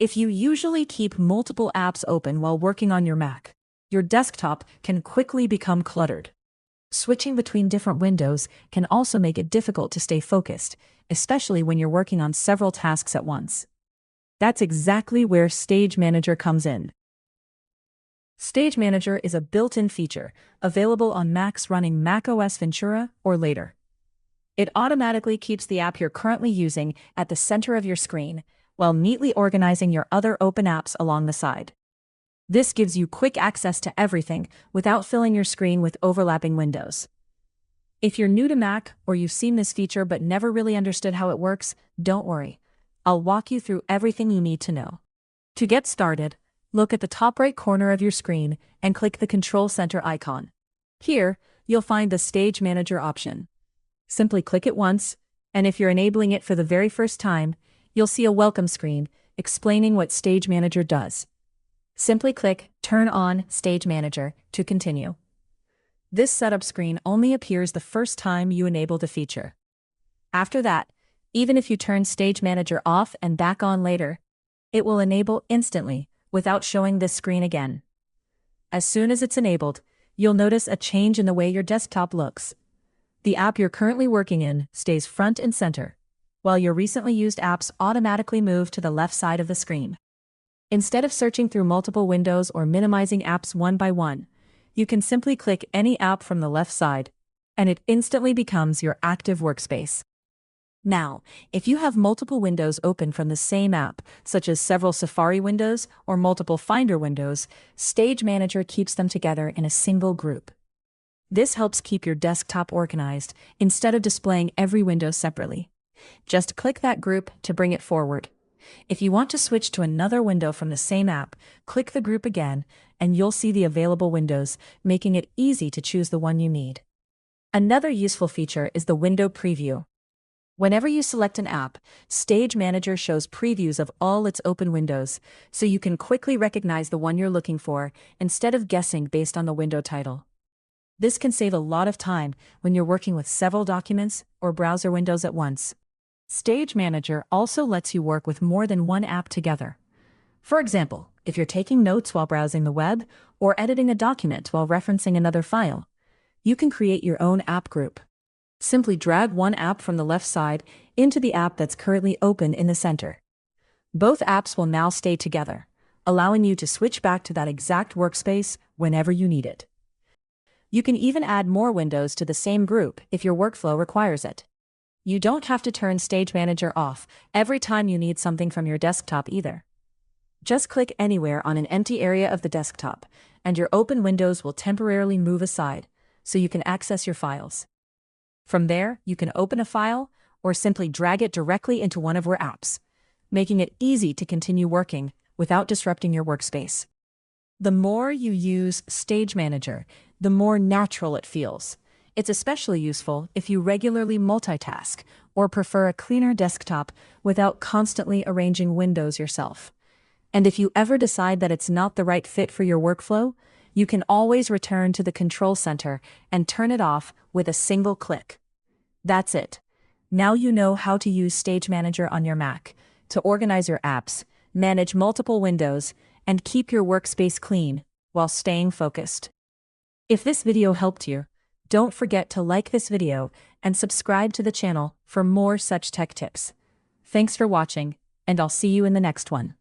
If you usually keep multiple apps open while working on your Mac, your desktop can quickly become cluttered. Switching between different windows can also make it difficult to stay focused, especially when you're working on several tasks at once. That's exactly where Stage Manager comes in. Stage Manager is a built-in feature available on Macs running macOS Ventura or later. It automatically keeps the app you're currently using at the center of your screen, while neatly organizing your other open apps along the side. This gives you quick access to everything without filling your screen with overlapping windows. If you're new to Mac or you've seen this feature but never really understood how it works, don't worry. I'll walk you through everything you need to know. To get started, look at the top right corner of your screen and click the Control Center icon. Here, you'll find the Stage Manager option. Simply click it once, and if you're enabling it for the very first time, you'll see a welcome screen explaining what Stage Manager does. Simply click Turn on Stage Manager to continue. This setup screen only appears the first time you enable the feature. After that, even if you turn Stage Manager off and back on later, it will enable instantly without showing this screen again. As soon as it's enabled, you'll notice a change in the way your desktop looks. The app you're currently working in stays front and center, while your recently used apps automatically move to the left side of the screen. Instead of searching through multiple windows or minimizing apps one by one, you can simply click any app from the left side, and it instantly becomes your active workspace. Now, if you have multiple windows open from the same app, such as several Safari windows or multiple Finder windows, Stage Manager keeps them together in a single group. This helps keep your desktop organized instead of displaying every window separately. Just click that group to bring it forward. If you want to switch to another window from the same app, click the group again, and you'll see the available windows, making it easy to choose the one you need. Another useful feature is the window preview. Whenever you select an app, Stage Manager shows previews of all its open windows, so you can quickly recognize the one you're looking for instead of guessing based on the window title. This can save a lot of time when you're working with several documents or browser windows at once. Stage Manager also lets you work with more than one app together. For example, if you're taking notes while browsing the web or editing a document while referencing another file, you can create your own app group. Simply drag one app from the left side into the app that's currently open in the center. Both apps will now stay together, allowing you to switch back to that exact workspace whenever you need it. You can even add more windows to the same group if your workflow requires it. You don't have to turn Stage Manager off every time you need something from your desktop either. Just click anywhere on an empty area of the desktop, and your open windows will temporarily move aside so you can access your files. From there, you can open a file or simply drag it directly into one of your apps, making it easy to continue working without disrupting your workspace. The more you use Stage Manager, the more natural it feels. It's especially useful if you regularly multitask or prefer a cleaner desktop without constantly arranging windows yourself. And if you ever decide that it's not the right fit for your workflow, you can always return to the Control Center and turn it off with a single click. That's it. Now you know how to use Stage Manager on your Mac to organize your apps, manage multiple windows, and keep your workspace clean while staying focused. If this video helped you, don't forget to like this video and subscribe to the channel for more such tech tips. Thanks for watching, and I'll see you in the next one.